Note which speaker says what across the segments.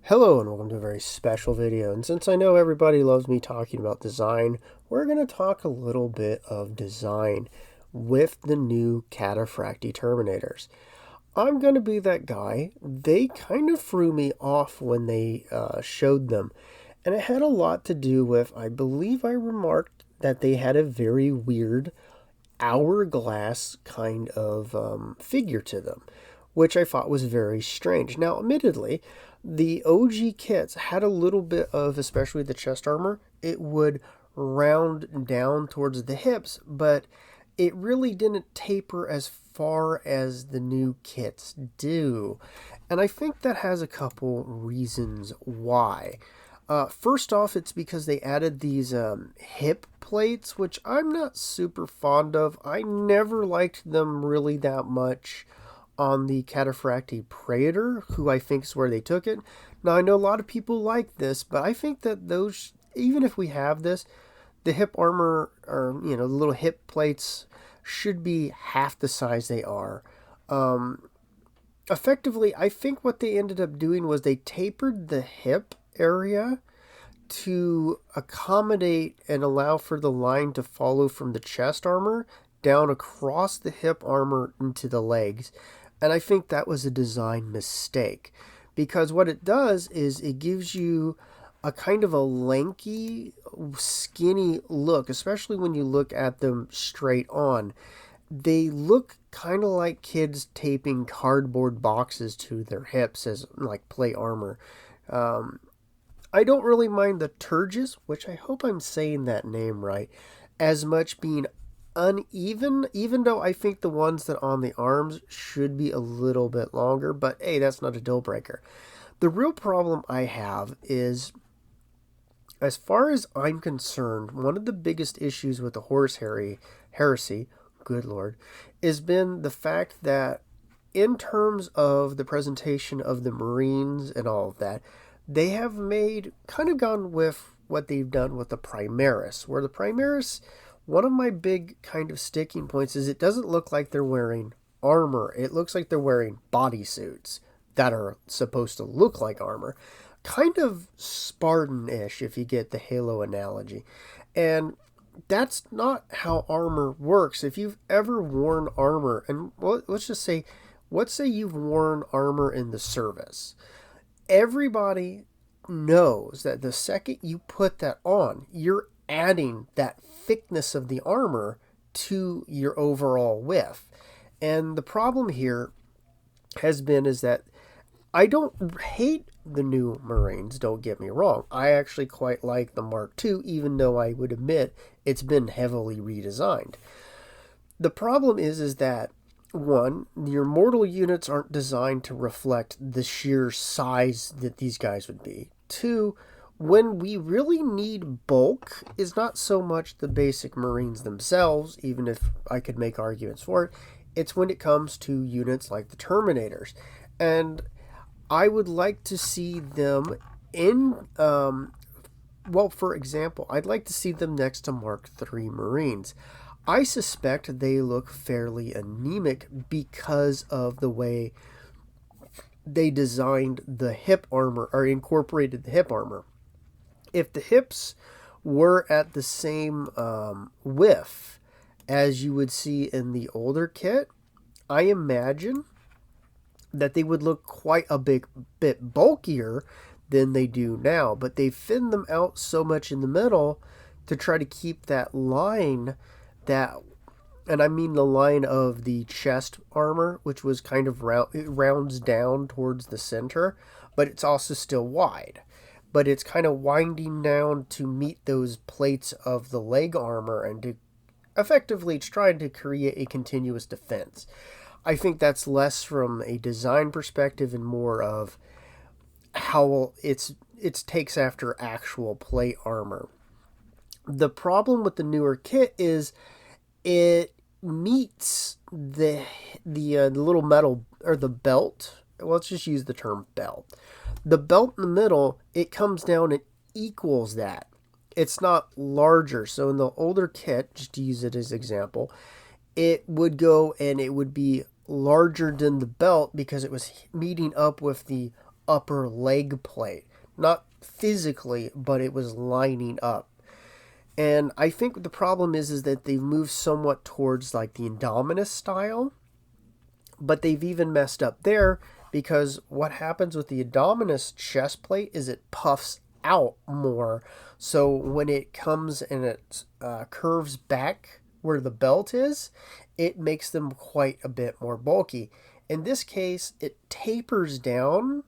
Speaker 1: Hello and welcome to a very special video, and since I know everybody loves me talking about design, we're going to talk a little bit of design with the new Cataphractti Terminators. I'm going to be that guy. They kind of threw me off when they showed them, and it had a lot to do with, I believe I remarked that they had a very weird hourglass kind of figure to them, which I thought was very strange. Now, admittedly, the OG kits had a little bit of, especially the chest armor, it would round down towards the hips, but it really didn't taper as far as the new kits do. And I think that has a couple reasons why. First off, it's because they added these hip plates, which I'm not super fond of. I never liked them really that much on the Cataphractti Praetor, who I think is where they took it. Now, I know a lot of people like this, but I think that those, even if we have this, the hip armor, or, the little hip plates should be half the size they are. Effectively, I think what they ended up doing was they tapered the hip area to accommodate and allow for the line to follow from the chest armor down across the hip armor into the legs. And I think that was a design mistake, because what it does is it gives you a kind of a lanky, skinny look, especially when you look at them straight on. They look kind of like kids taping cardboard boxes to their hips as like plate armor. I don't really mind the Turgis, which I hope I'm saying that name right, as much being uneven, even though I think the ones that on the arms should be a little bit longer, but hey, that's not a deal breaker. The real problem I have is, as far as I'm concerned, one of the biggest issues with the Horus Heresy, good lord, has been the fact that in terms of the presentation of the Marines and all of that, they have kind of gone with what they've done with the Primaris, where the Primaris, one of my big kind of sticking points is it doesn't look like they're wearing armor. It looks like they're wearing bodysuits that are supposed to look like armor. Kind of Spartan-ish, if you get the Halo analogy. And that's not how armor works. If you've ever worn armor, and let's just say, let's say you've worn armor in the service. Everybody knows that the second you put that on, you're adding that thickness of the armor to your overall width. And the problem here has been is that I don't hate the new Marines, don't get me wrong. I actually quite like the Mark II, even though I would admit it's been heavily redesigned. The problem is that, one, your mortal units aren't designed to reflect the sheer size that these guys would be. Two, when we really need bulk is not so much the basic Marines themselves, even if I could make arguments for it. It's when it comes to units like the Terminators. And I would like to see them in, for example, I'd like to see them next to Mark III Marines. I suspect they look fairly anemic because of the way they designed the hip armor, or incorporated the hip armor. If the hips were at the same width as you would see in the older kit, I imagine that they would look quite a bit bulkier than they do now. But they thin them out so much in the middle to try to keep that line, and I mean the line of the chest armor, which was kind of it rounds down towards the center, but it's also still wide. But it's kind of winding down to meet those plates of the leg armor and to effectively try to create a continuous defense. I think that's less from a design perspective and more of how it takes after actual plate armor. The problem with the newer kit is it meets the little metal, or the belt. Well, let's just use the term belt. The belt in the middle, it comes down and equals that. It's not larger. So in the older kit, just to use it as example, it would go and it would be larger than the belt because it was meeting up with the upper leg plate. Not physically, but it was lining up. And I think the problem is that they've moved somewhat towards like the Indominus style, but they've even messed up there because what happens with the Indominus chest plate is it puffs out more. So when it comes and it curves back where the belt is, it makes them quite a bit more bulky. In this case, it tapers down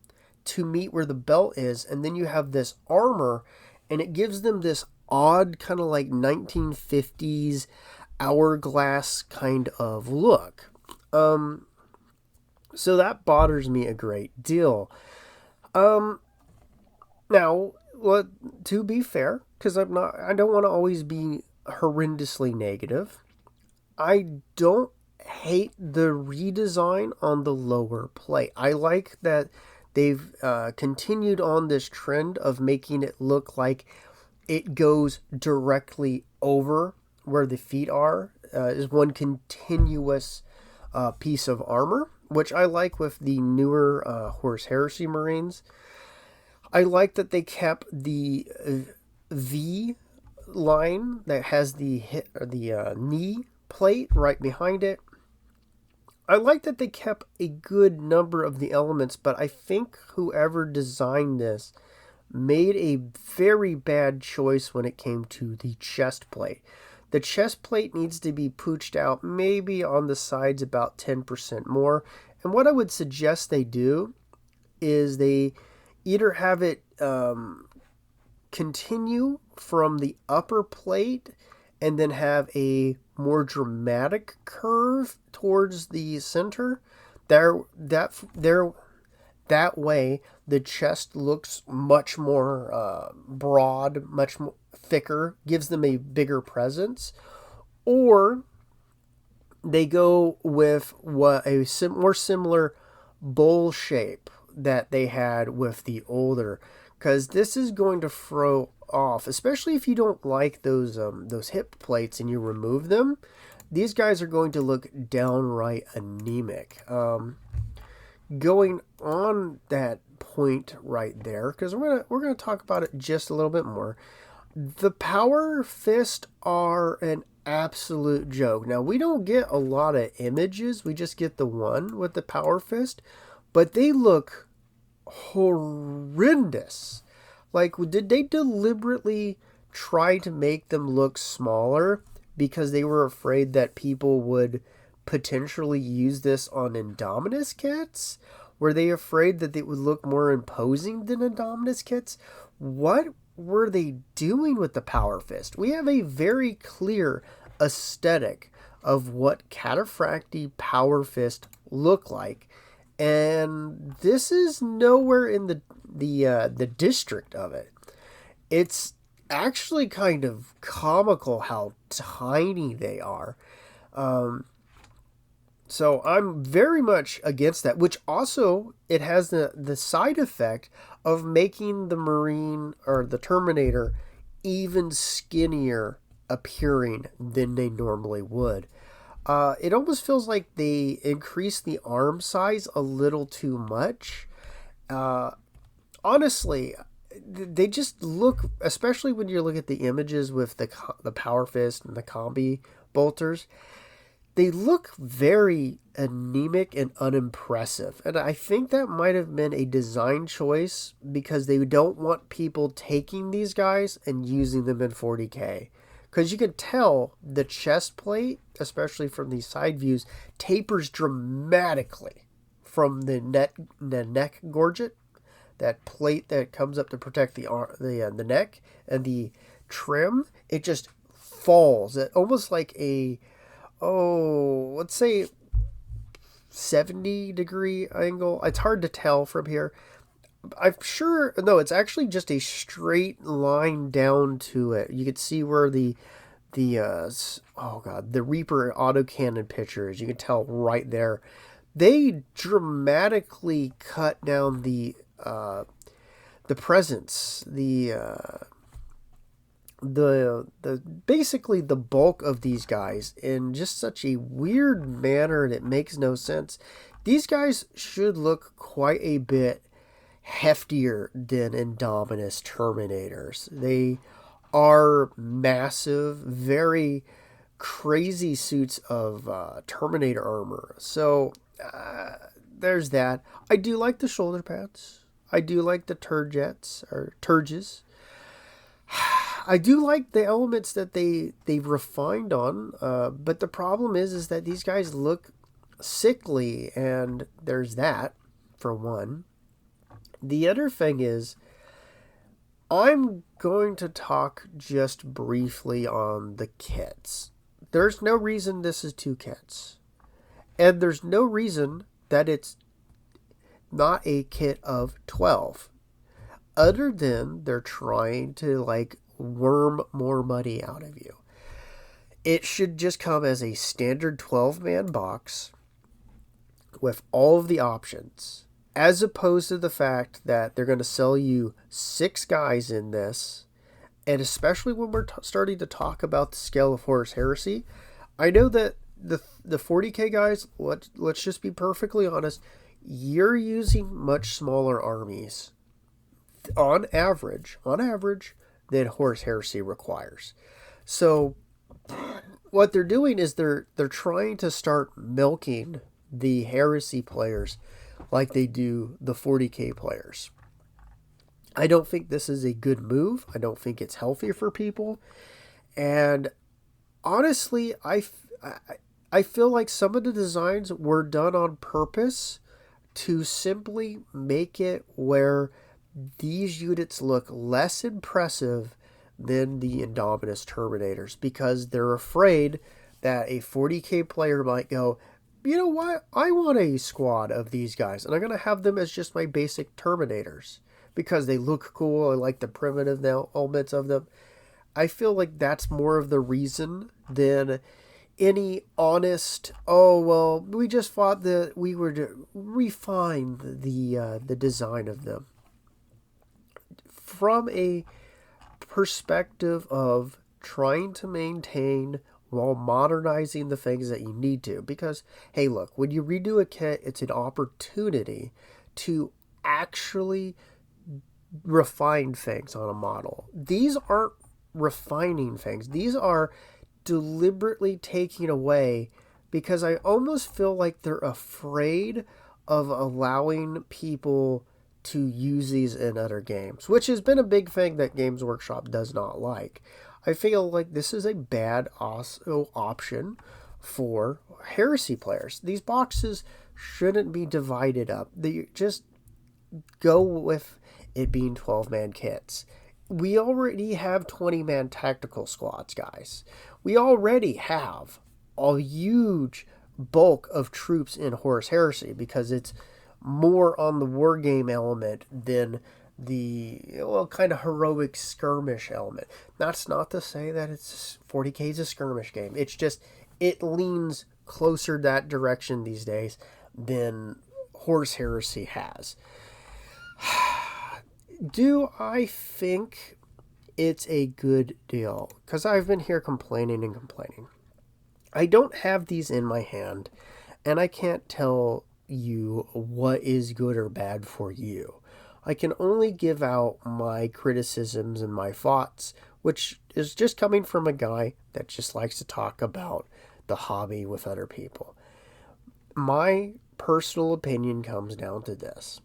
Speaker 1: to meet where the belt is, and then you have this armor, and it gives them this odd kind of like 1950s hourglass kind of look. So that bothers me a great deal. Now, well, to be fair, because I don't want to always be horrendously negative. I don't hate the redesign on the lower plate. I like that they've continued on this trend of making it look like it goes directly over where the feet are, is one continuous piece of armor, which I like with the newer Horus Heresy Marines. I like that they kept the V line that has the knee plate right behind it. I like that they kept a good number of the elements, but I think whoever designed this made a very bad choice when it came to the chest plate. The chest plate needs to be pooched out maybe on the sides about 10% more. And what I would suggest they do is they either have it continue from the upper plate and then have a more dramatic curve towards the center. That way the chest looks much more broad, much more thicker, gives them a bigger presence. Or they go with what a more similar bowl shape that they had with the older, because this is going to throw off, especially if you don't like those hip plates and you remove them. These guys are going to look downright anemic. Going on that point right there, because we're gonna talk about it just a little bit more. The Power Fist are an absolute joke. Now, we don't get a lot of images. We just get the one with the Power Fist, but they look horrendous. Like, did they deliberately try to make them look smaller because they were afraid that people would potentially use this on Indominus kits? Were they afraid that it would look more imposing than Indominus kits? What were they doing with the Power Fist? We have a very clear aesthetic of what Cataphractti Power Fist look like, and this is nowhere in the district of it. It's actually kind of comical how tiny they are. So I'm very much against that, which also it has the side effect of making the Marine or the Terminator even skinnier appearing than they normally would. It almost feels like they increased the arm size a little too much. Honestly, they just look, especially when you look at the images with the Power Fist and the Combi bolters, they look very anemic and unimpressive. And I think that might have been a design choice because they don't want people taking these guys and using them in 40K. Because you can tell the chest plate, especially from these side views, tapers dramatically from the neck gorget, that plate that comes up to protect the neck, and the trim. It just falls. It almost like let's say 70-degree angle. It's hard to tell from here. I'm sure, no, it's actually just a straight line down to it. You can see where the Reaper autocannon picture is. You can tell right there. They dramatically cut down the presence, basically the bulk of these guys in just such a weird manner that makes no sense. These guys should look quite a bit heftier than Indominus Terminators. They are massive, very crazy suits of Terminator armor. So there's that. I do like the shoulder pads. I do like the turgets or turges. I do like the elements that they've refined on, but the problem is that these guys look sickly, and there's that for one. The other thing is, I'm going to talk just briefly on the kits. There's no reason this is 2 kits, and there's no reason that it's not a kit of 12. Other than they're trying to like worm more money out of you. It should just come as a standard 12-man box with all of the options, as opposed to the fact that they're going to sell you 6 guys in this. And especially when we're starting to talk about the scale of Horus Heresy, I know that the 40k guys, let's just be perfectly honest, you're using much smaller armies on average than Horus Heresy requires. So what they're doing is they're trying to start milking the Heresy players like they do the 40k players. I don't think this is a good move. I don't think it's healthy for people. And honestly, I feel like some of the designs were done on purpose to simply make it where these units look less impressive than the Indominus Terminators, because they're afraid that a 40k player might go, you know what, I want a squad of these guys, and I'm going to have them as just my basic Terminators, because they look cool, I like the primitive elements of them. I feel like that's more of the reason than any honest, oh, well, we just thought that we were to refine the design of them. From a perspective of trying to maintain while modernizing the things that you need to. Because, hey, look, when you redo a kit, it's an opportunity to actually refine things on a model. These aren't refining things. These are deliberately taking away, because I almost feel like they're afraid of allowing people to use these in other games, which has been a big thing that Games Workshop does not like. I feel like this is a bad option for Heresy players. These boxes shouldn't be divided up. They just go with it being 12-man kits. We already have 20-man tactical squads, guys. We already have a huge bulk of troops in Horus Heresy, because it's more on the war game element than the kind of heroic skirmish element. That's not to say that it's 40k is a skirmish game. It's just it leans closer that direction these days than Horus Heresy has. Do I think it's a good deal? Because I've been here complaining. I don't have these in my hand, and I can't tell you what is good or bad for you. I can only give out my criticisms and my thoughts, which is just coming from a guy that just likes to talk about the hobby with other people. My personal opinion comes down to this.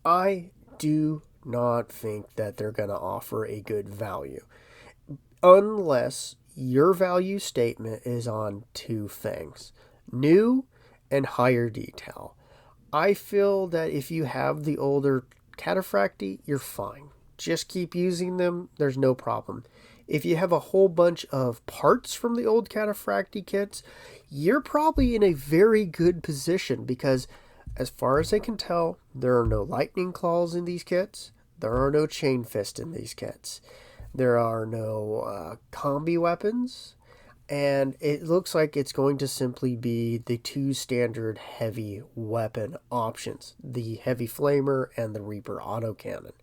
Speaker 1: I do not think that they're going to offer a good value, unless your value statement is on 2 things: new and higher detail. I feel that if you have the older Cataphractti, you're fine. Just keep using them. There's no problem. If you have a whole bunch of parts from the old Cataphractti kits, you're probably in a very good position, because as far as I can tell, there are no lightning claws in these kits. There are no chain fist in these kits. There are no combi weapons. And it looks like it's going to simply be the 2 standard heavy weapon options, the heavy flamer and the Reaper autocannon.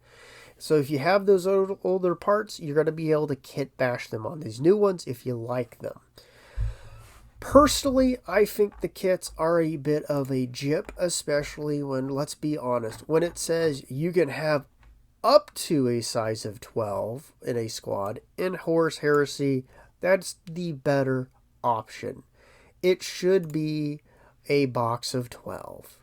Speaker 1: So if you have those older parts, you're going to be able to kit bash them on these new ones if you like them. Personally, I think the kits are a bit of a jip, especially when, let's be honest, when it says you can have up to a size of 12 in a squad. In Horus Heresy, that's the better option. It should be a box of 12.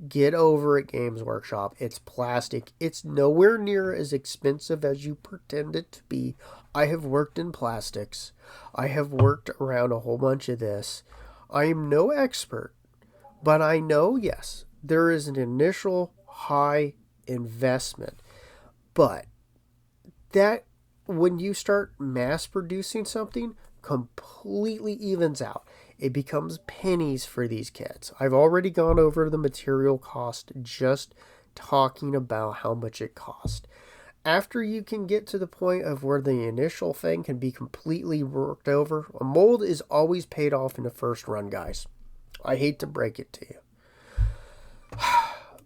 Speaker 1: Get over it, Games Workshop. It's plastic. It's nowhere near as expensive as you pretend it to be. I have worked in plastics. I have worked around a whole bunch of this. I am no expert, but I know, yes, there is an initial high investment. But that, when you start mass producing something, completely evens out. It becomes pennies for these kits. I've already gone over the material cost just talking about how much it cost. After you can get to the point of where the initial thing can be completely worked over, a mold is always paid off in the first run, guys. I hate to break it to you.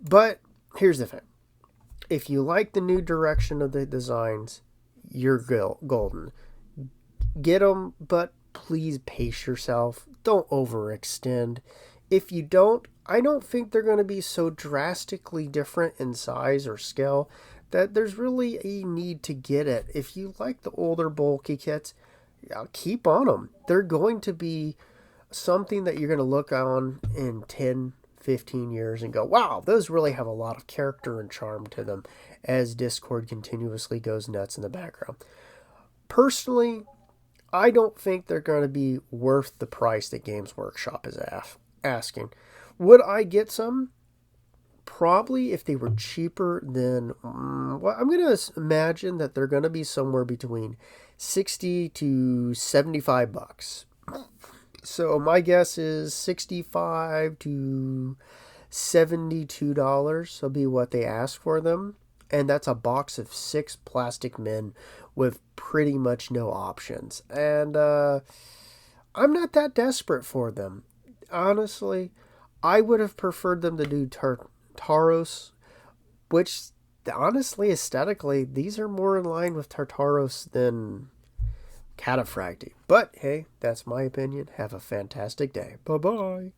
Speaker 1: But here's the thing. If you like the new direction of the designs, you're golden. Get them, but please pace yourself. Don't overextend. If you don't, I don't think they're going to be so drastically different in size or scale that there's really a need to get it. If you like the older bulky kits, keep on them. They're going to be something that you're going to look on in 10, 15 years and go, wow, those really have a lot of character and charm to them, as Discord continuously goes nuts in the background. Personally, I don't think they're going to be worth the price that Games Workshop is asking. Would I get some? Probably, if they were cheaper than, well, I'm going to imagine that they're going to be somewhere between 60 to 75 bucks. So my guess is $65 to $72 will be what they ask for them. And that's a box of 6 plastic men with pretty much no options. And I'm not that desperate for them. Honestly, I would have preferred them to do Tartaros, which honestly, aesthetically, these are more in line with Tartaros than Cataphractti. But hey, that's my opinion. Have a fantastic day. Bye-bye.